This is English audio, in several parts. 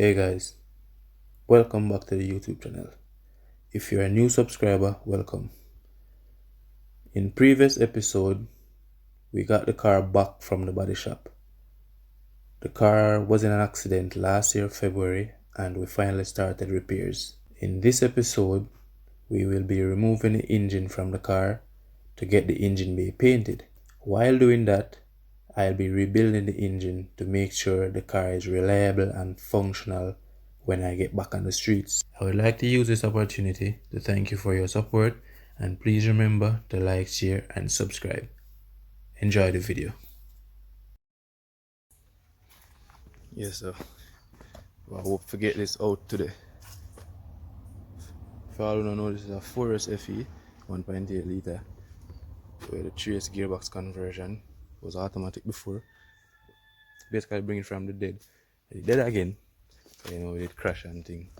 Hey guys, welcome back to the YouTube channel. If you're a new subscriber, welcome. In previous episode, we got the car back from the body shop. The car was in an accident last year February and we finally started repairs. In this episode, we will be removing the engine from the car to get the engine bay painted. While doing that, I'll be rebuilding the engine to make sure the car is reliable and functional when I get back on the streets. I would like to use this opportunity to thank you for your support, and please remember to like, share and subscribe. Enjoy the video. Yes sir, I hope to get this out today. For all who don't know, this is a 4S FE 1.8 litre where the trace gearbox conversion was automatic before. Basically bring it from the dead. It dead again. So, you know, it crash and thing.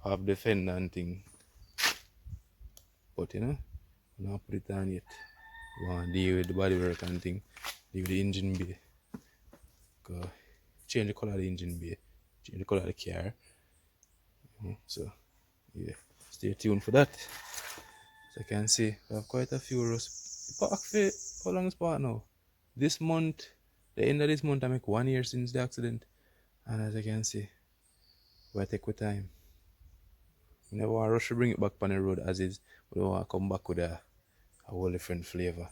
Have the fender and thing. But you know, I'm not put it on yet. We want to deal with the bodywork and thing. Deal with the engine bay. Change the color of the engine bay. Change the color of the car. So yeah, stay tuned for that. So you can see we have quite a few rust. Park for how long is park now? This month, the end of this month, I make 1 year since the accident. And as you can see, we take with time. We never want to rush to bring it back on the road as is. We don't want to come back with a whole different flavor,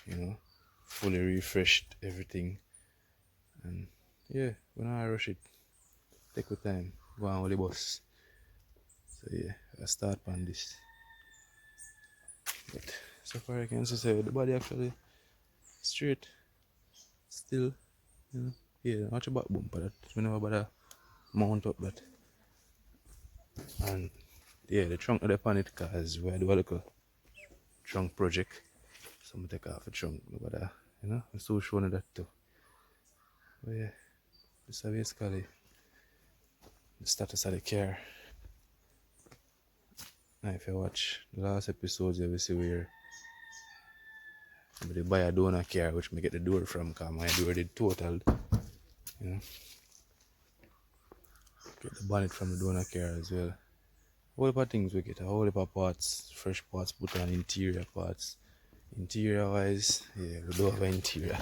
you know, fully refreshed everything. And yeah, we don't want to rush it. Take with time. Go on with the bus. So yeah, I start on this. But so far I can say the body actually straight. Still, you know, yeah, watch a back bumper that. We never bother mount up that. And yeah, the trunk of the pan it cause we do a little trunk project. So I'm take off the trunk, but you know, I'm still showing that too. But yeah, this is basically the status of the car. Now if you watch the last episodes, you will see where I buy a donor car which me get the door from because my door did totaled. You know. Get the bonnet from the donor car as well. A whole heap of things we get, a whole heap of parts, fresh parts put on interior parts. Interior wise, yeah, we don't have interior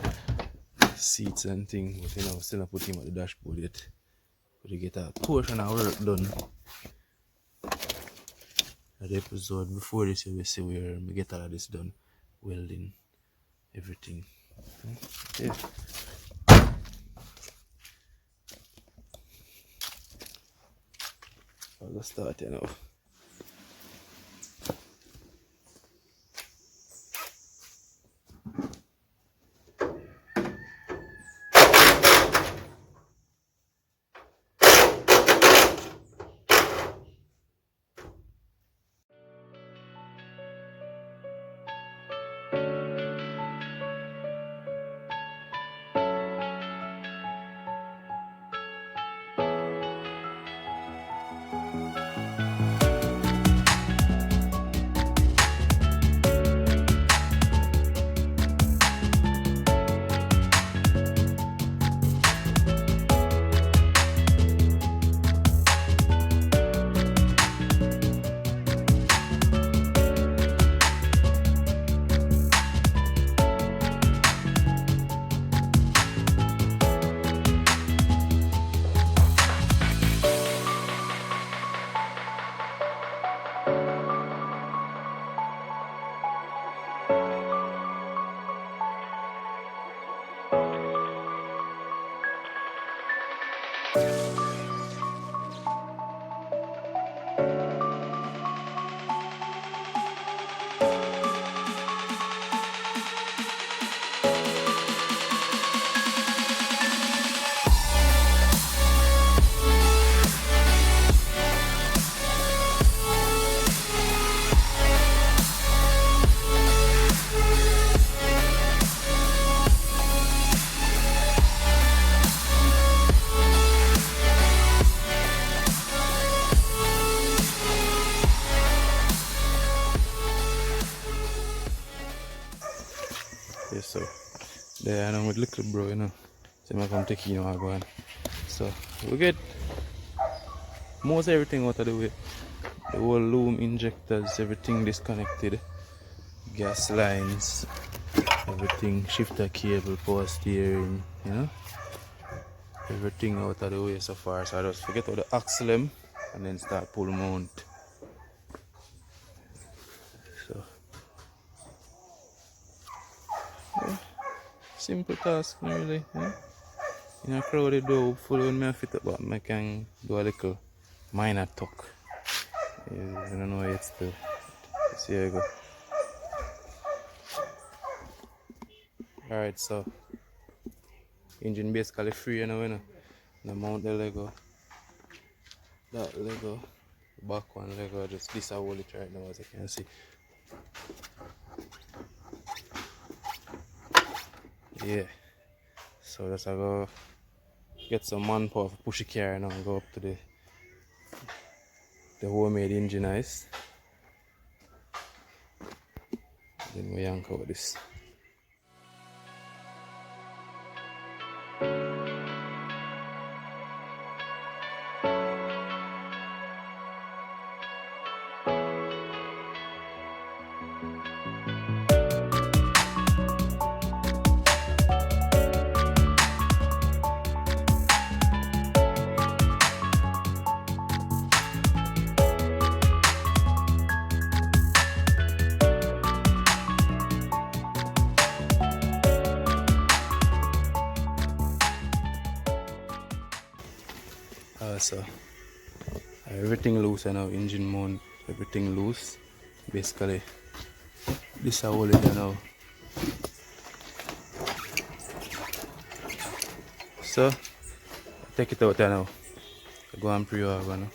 seats and things, but you know, still not put him at the dashboard yet. But you get a portion of work done. At the episode before this, you will see where we get all of this done. Welding, everything. Yeah. I'll start, you know. Yes, so there I know with little bro, you know. So I come take you know I go and So we get most everything out of the way. The whole loom injectors, everything disconnected, gas lines, everything, shifter cable, power steering, you know, everything out of the way so far. So I just forget all the axle and then start pull mount. So yeah, simple task really. Yeah? In a crowded door, hopefully when I fit up, but I can do a little minor tuck. I don't know yet still. Let's see how you go. Alright, so engine basically free, you know. The mount the Lego, that Lego, back one Lego, just disassemble it right now as you can see. Yeah, so just I go get some manpower for push the car now and go up to the homemade engine ice. Then we yank out this. So everything loose now, engine mount, everything loose. Basically, this is all it now. So take it out there now. Go and pre-order now.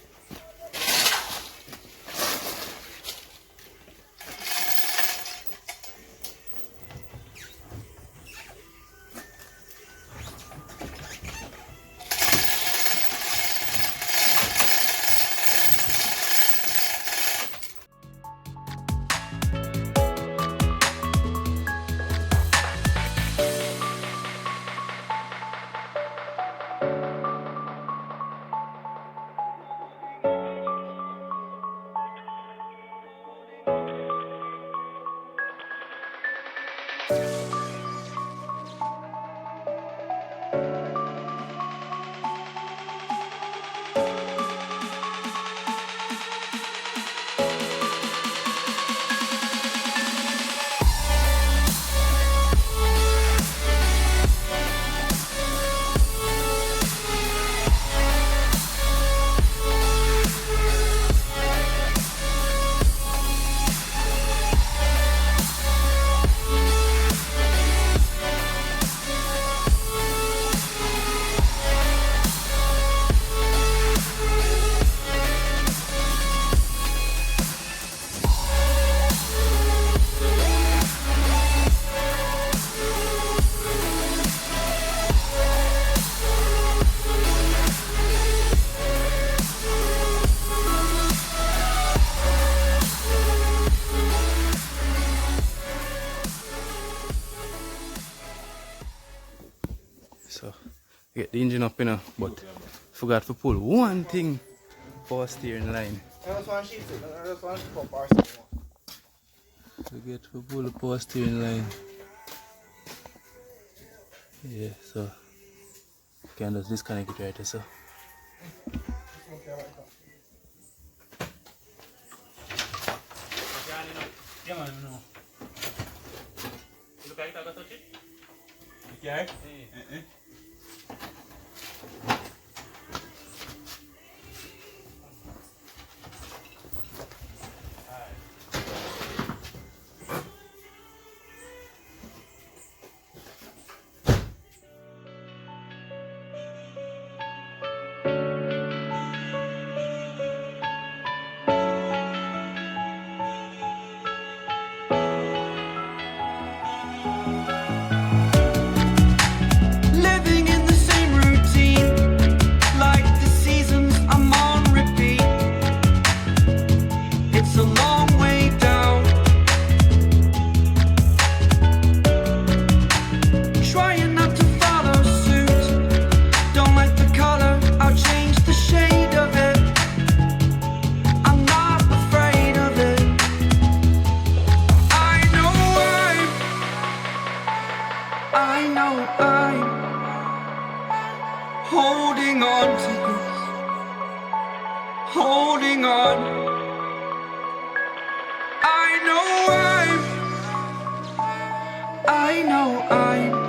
So get the engine up, you know, but forgot to pull one thing for steering line. Forget to pull the power steering line. Yeah, so you can just disconnect it right there, so. Yeah, man, no. Look like I got touch it? Okay. Living in the same room. on to this, holding on. I know I'm